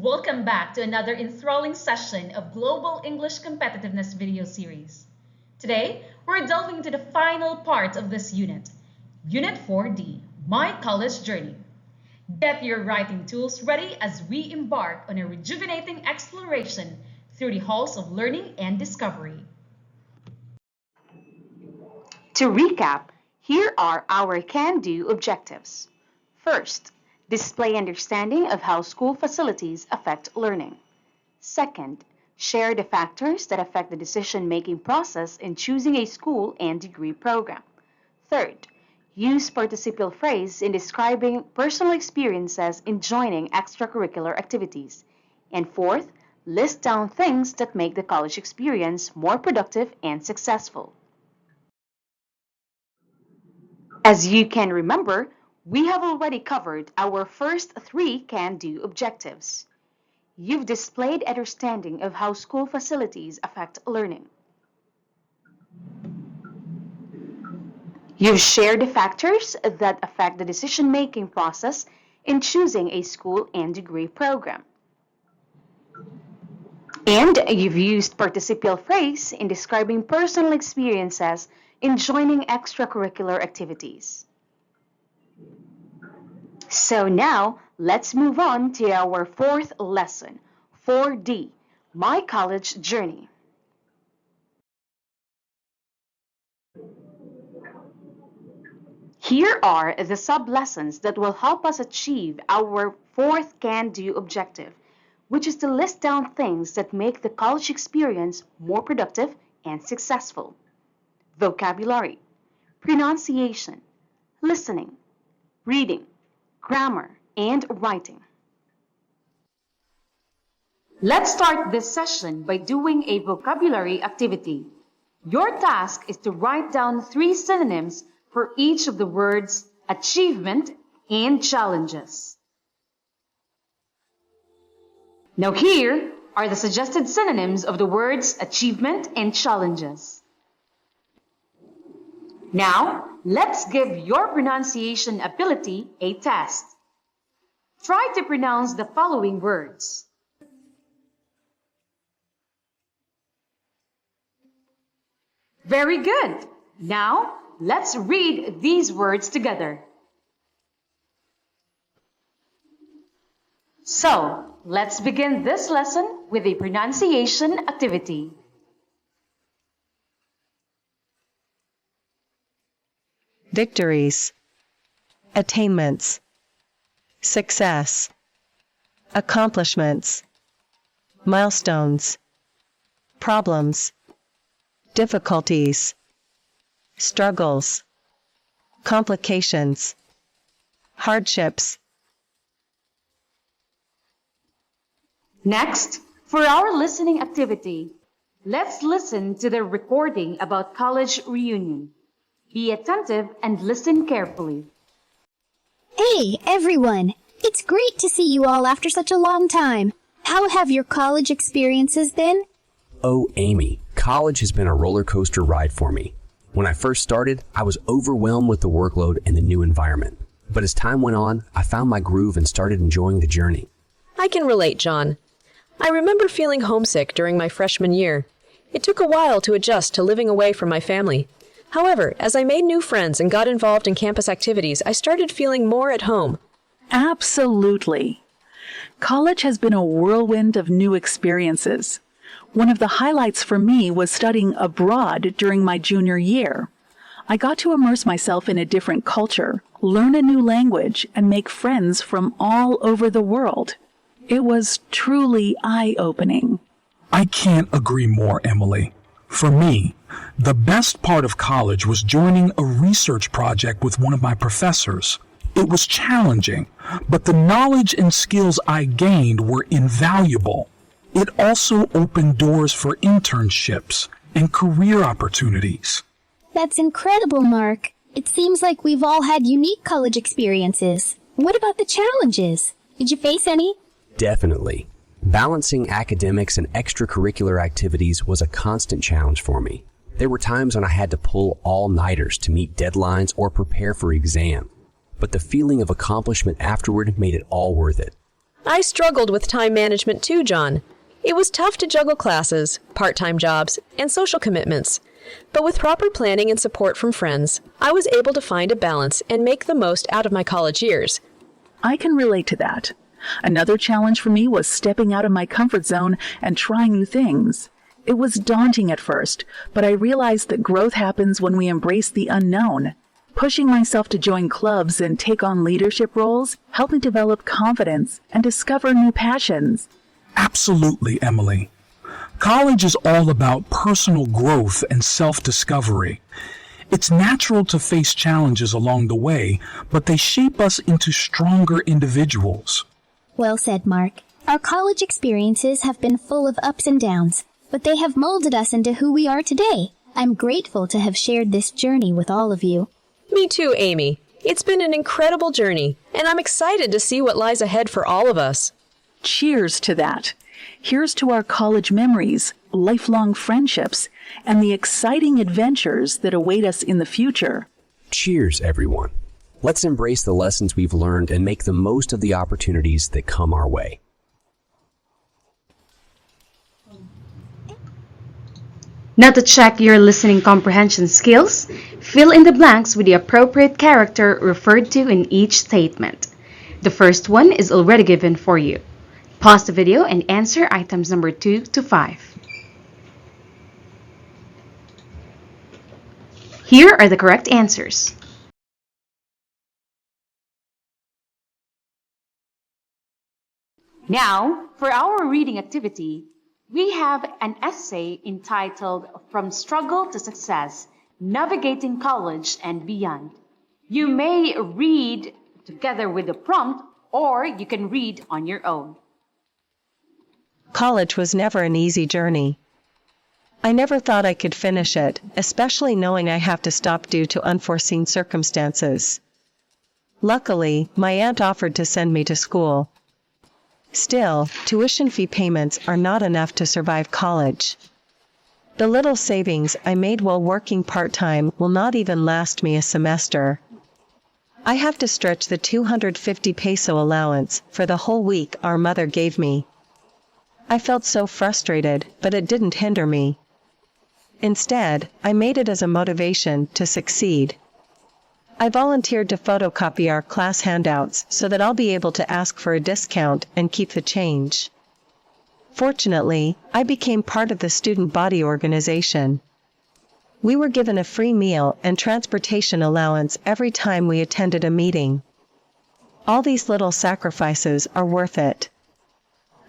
Welcome back to another enthralling session of Global English Competitiveness video series. Today, we're delving into the final part of this unit, Unit 4D, My College Journey. Get your writing tools ready as we embark on a rejuvenating exploration through the halls of learning and discovery. To recap, here are our can-do objectives. First, display understanding of how school facilities affect learning. Second, share the factors that affect the decision-making process in choosing a school and degree program. Third, use participial phrase in describing personal experiences in joining extracurricular activities. And fourth, list down things that make the college experience more productive and successful. As you can remember, we have already covered our first three can-do objectives. You've displayed understanding of how school facilities affect learning. You've shared the factors that affect the decision-making process in choosing a school and degree program. And you've used participial phrase in describing personal experiences in joining extracurricular activities. So now, let's move on to our fourth lesson, 4D, My College Journey. Here are the sub-lessons that will help us achieve our fourth can-do objective, which is to list down things that make the college experience more productive and successful. Vocabulary, pronunciation, listening, reading, grammar, and writing. Let's start this session by doing a vocabulary activity. Your task is to write down 3 synonyms for each of the words achievement and challenges. Now here are the suggested synonyms of the words achievement and challenges. Now, let's give your pronunciation ability a test. Try to pronounce the following words. Very good. Now, let's read these words together. So, let's begin this lesson with a pronunciation activity. Victories, attainments, success, accomplishments, milestones, problems, difficulties, struggles, complications, hardships. Next, for our listening activity, let's listen to the recording about college reunion. Be attentive and listen carefully. Hey, everyone! It's great to see you all after such a long time. How have your college experiences been? Oh, Amy, college has been a roller coaster ride for me. When I first started, I was overwhelmed with the workload and the new environment. But as time went on, I found my groove and started enjoying the journey. I can relate, John. I remember feeling homesick during my freshman year. It took a while to adjust to living away from my family. However, as I made new friends and got involved in campus activities, I started feeling more at home. Absolutely. College has been a whirlwind of new experiences. One of the highlights for me was studying abroad during my junior year. I got to immerse myself in a different culture, learn a new language, and make friends from all over the world. It was truly eye-opening. I can't agree more, Emily. For me, the best part of college was joining a research project with one of my professors. It was challenging, but the knowledge and skills I gained were invaluable. It also opened doors for internships and career opportunities. That's incredible, Mark. It seems like we've all had unique college experiences. What about the challenges? Did you face any? Definitely. Balancing academics and extracurricular activities was a constant challenge for me. There were times when I had to pull all-nighters to meet deadlines or prepare for exam, but the feeling of accomplishment afterward made it all worth it. I struggled with time management too, John. It was tough to juggle classes, part-time jobs, and social commitments. But with proper planning and support from friends, I was able to find a balance and make the most out of my college years. I can relate to that. Another challenge for me was stepping out of my comfort zone and trying new things. It was daunting at first, but I realized that growth happens when we embrace the unknown. Pushing myself to join clubs and take on leadership roles helped me develop confidence and discover new passions. Absolutely, Emily. College is all about personal growth and self-discovery. It's natural to face challenges along the way, but they shape us into stronger individuals. Well said, Mark. Our college experiences have been full of ups and downs, but they have molded us into who we are today. I'm grateful to have shared this journey with all of you. Me too, Amy. It's been an incredible journey, and I'm excited to see what lies ahead for all of us. Cheers to that. Here's to our college memories, lifelong friendships, and the exciting adventures that await us in the future. Cheers, everyone. Let's embrace the lessons we've learned and make the most of the opportunities that come our way. Now to check your listening comprehension skills, fill in the blanks with the appropriate character referred to in each statement. The first one is already given for you. Pause the video and answer items number 2 to 5. Here are the correct answers. Now, for our reading activity, we have an essay entitled From Struggle to Success, Navigating College and Beyond. You may read together with the prompt, or you can read on your own. College was never an easy journey. I never thought I could finish it, especially knowing I have to stop due to unforeseen circumstances. Luckily, my aunt offered to send me to school. Still, tuition fee payments are not enough to survive college. The little savings I made while working part-time will not even last me a semester. I have to stretch the 250 peso allowance for the whole week our mother gave me. I felt so frustrated, but it didn't hinder me. Instead, I made it as a motivation to succeed. I volunteered to photocopy our class handouts so that I'll be able to ask for a discount and keep the change. Fortunately, I became part of the student body organization. We were given a free meal and transportation allowance every time we attended a meeting. All these little sacrifices are worth it.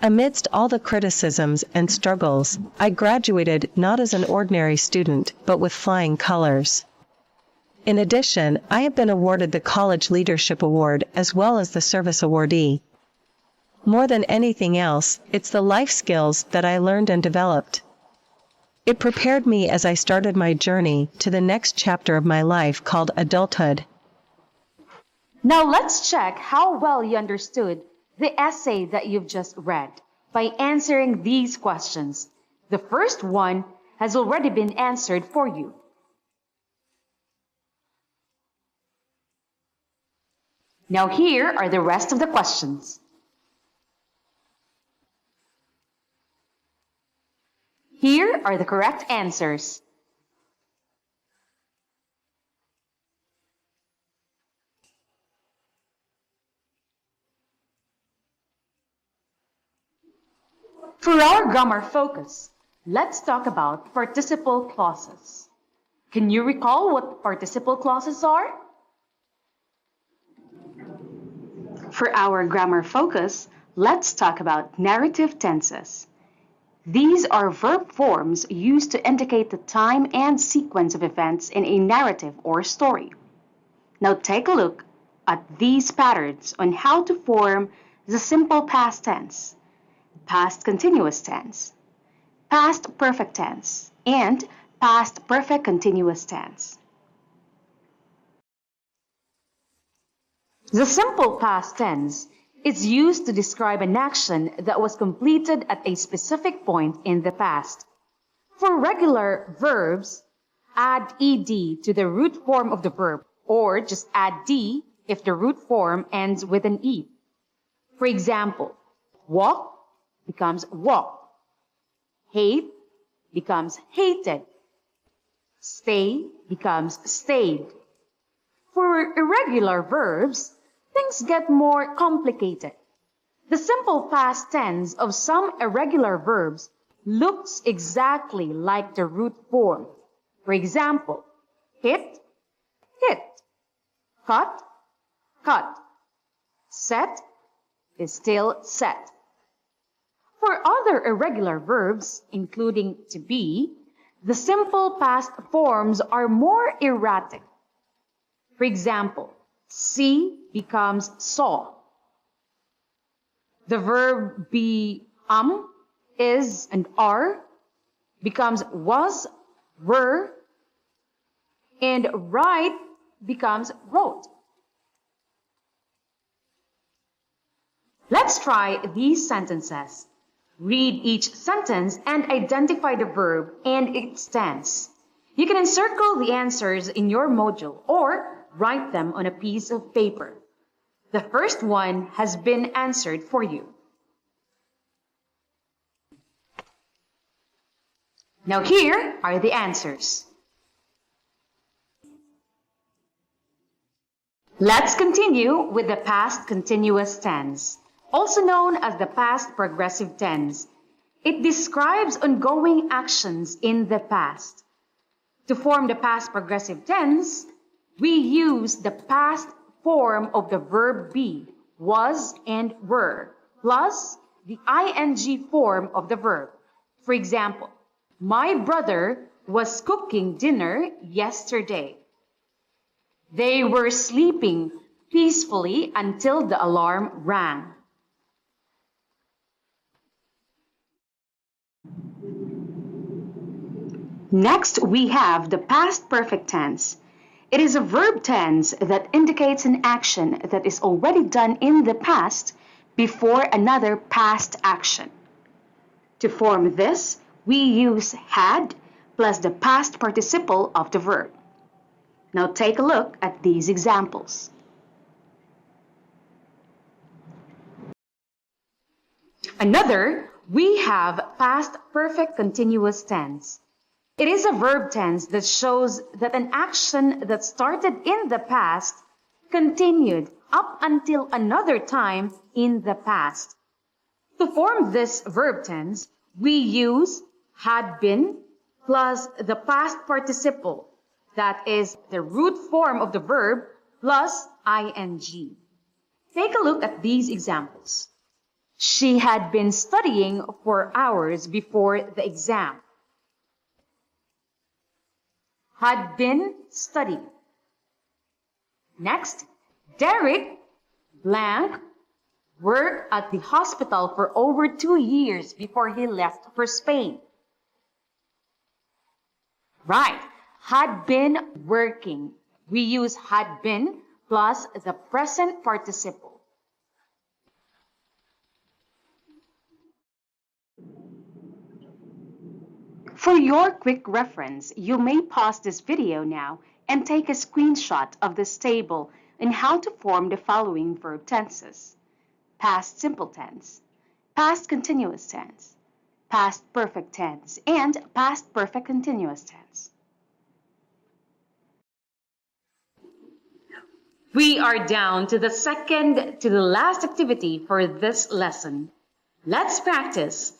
Amidst all the criticisms and struggles, I graduated not as an ordinary student, but with flying colors. In addition, I have been awarded the College Leadership Award as well as the Service Awardee. More than anything else, it's the life skills that I learned and developed. It prepared me as I started my journey to the next chapter of my life called adulthood. Now let's check how well you understood the essay that you've just read by answering these questions. The first one has already been answered for you. Now here are the rest of the questions. Here are the correct answers. For our grammar focus, let's talk about participle clauses. Can you recall what participle clauses are? For our grammar focus, let's talk about narrative tenses. These are verb forms used to indicate the time and sequence of events in a narrative or story. Now take a look at these patterns on how to form the simple past tense, past continuous tense, past perfect tense, and past perfect continuous tense. The simple past tense is used to describe an action that was completed at a specific point in the past. For regular verbs, add ed to the root form of the verb, or just add d if the root form ends with an e. For example, Walk becomes walked. Hate becomes hated. Stay becomes stayed. For irregular verbs, things get more complicated. The simple past tense of some irregular verbs looks exactly like the root form. For example, hit, hit. Cut, cut. Set is still set. For other irregular verbs, including to be, the simple past forms are more erratic. For example, see becomes saw. The verb be, is, and are becomes was, were, and write becomes wrote. Let's try these sentences. Read each sentence and identify the verb and its tense. You can encircle the answers in your module or write them on a piece of paper. The first one has been answered for you. Now here are the answers. Let's continue with the past continuous tense, also known as the past progressive tense. It describes ongoing actions in the past. To form the past progressive tense, we use the past form of the verb be, was, and were, plus the ing form of the verb. For example, my brother was cooking dinner yesterday. They were sleeping peacefully until the alarm rang. Next, we have the past perfect tense. It is a verb tense that indicates an action that is already done in the past before another past action. To form this, we use had plus the past participle of the verb. Now take a look at these examples. Another, we have past perfect continuous tense. It is a verb tense that shows that an action that started in the past continued up until another time in the past. To form this verb tense, we use had been plus the past participle, that is the root form of the verb, plus ing. Take a look at these examples. She had been studying for hours before the exam. Had been studying. Next, Derek blank worked at the hospital for over 2 years before he left for Spain. Right, had been working. We use had been plus the present participle. For your quick reference, you may pause this video now and take a screenshot of this table on how to form the following verb tenses: past simple tense, past continuous tense, past perfect tense, and past perfect continuous tense. We are down to the second to the last activity for this lesson. Let's practice.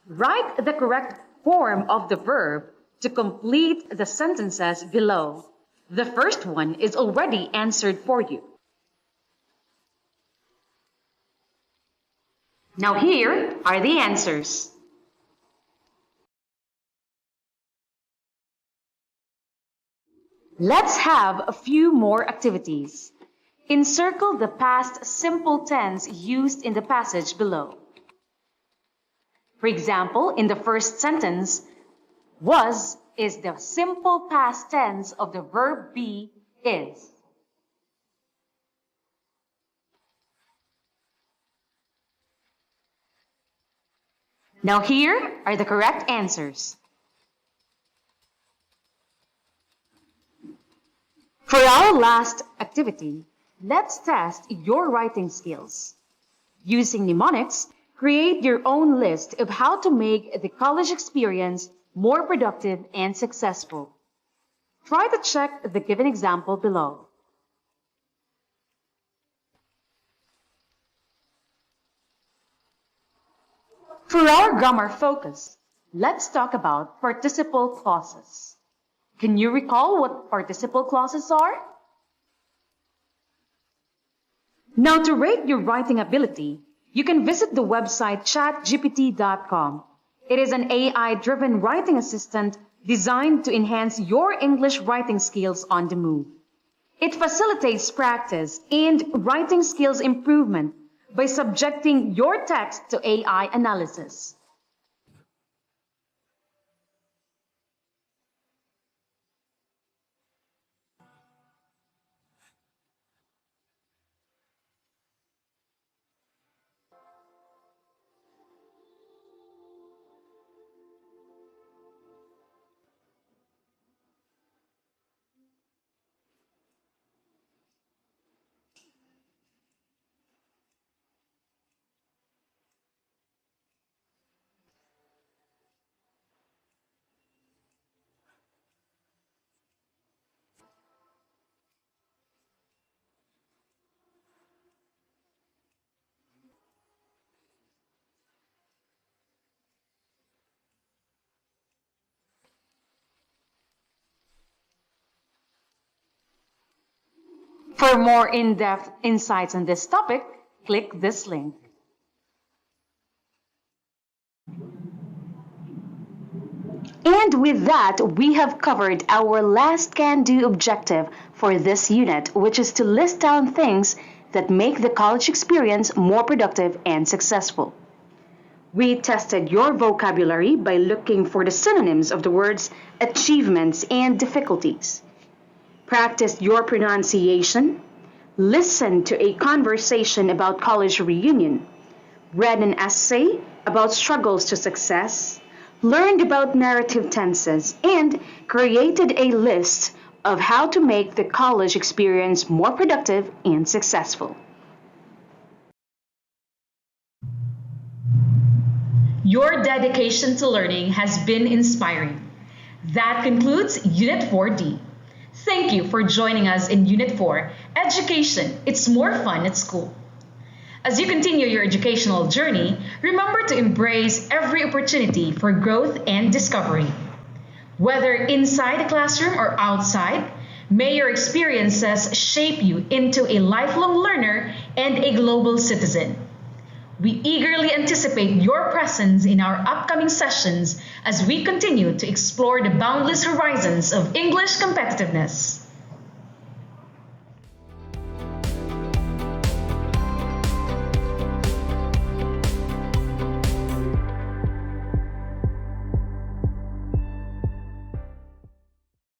Write the correct form of the verb to complete the sentences below. The first one is already answered for you. Now here are the answers. Let's have a few more activities. Encircle the past simple tense used in the passage below. For example, in the first sentence, was is the simple past tense of the verb be, is. Now here are the correct answers. For our last activity, let's test your writing skills. Using mnemonics, Create your own list of how to make the college experience more productive and successful. Try to check the given example below. For our grammar focus, let's talk about participle clauses. Can you recall what participle clauses are? Now, to rate your writing ability, you can visit the website chatgpt.com. It is an AI-driven writing assistant designed to enhance your English writing skills on the move. It facilitates practice and writing skills improvement by subjecting your text to AI analysis. For more in-depth insights on this topic, click this link. And with that, we have covered our last can-do objective for this unit, which is to list down things that make the college experience more productive and successful. We tested your vocabulary by looking for the synonyms of the words achievements and difficulties. Practiced your pronunciation, listened to a conversation about college reunion, read an essay about struggles to success, learned about narrative tenses, and created a list of how to make the college experience more productive and successful. Your dedication to learning has been inspiring. That concludes Unit 4D. Thank you for joining us in Unit 4, Education, It's More Fun at School. As you continue your educational journey, remember to embrace every opportunity for growth and discovery. Whether inside the classroom or outside, may your experiences shape you into a lifelong learner and a global citizen. We eagerly anticipate your presence in our upcoming sessions as we continue to explore the boundless horizons of English competitiveness.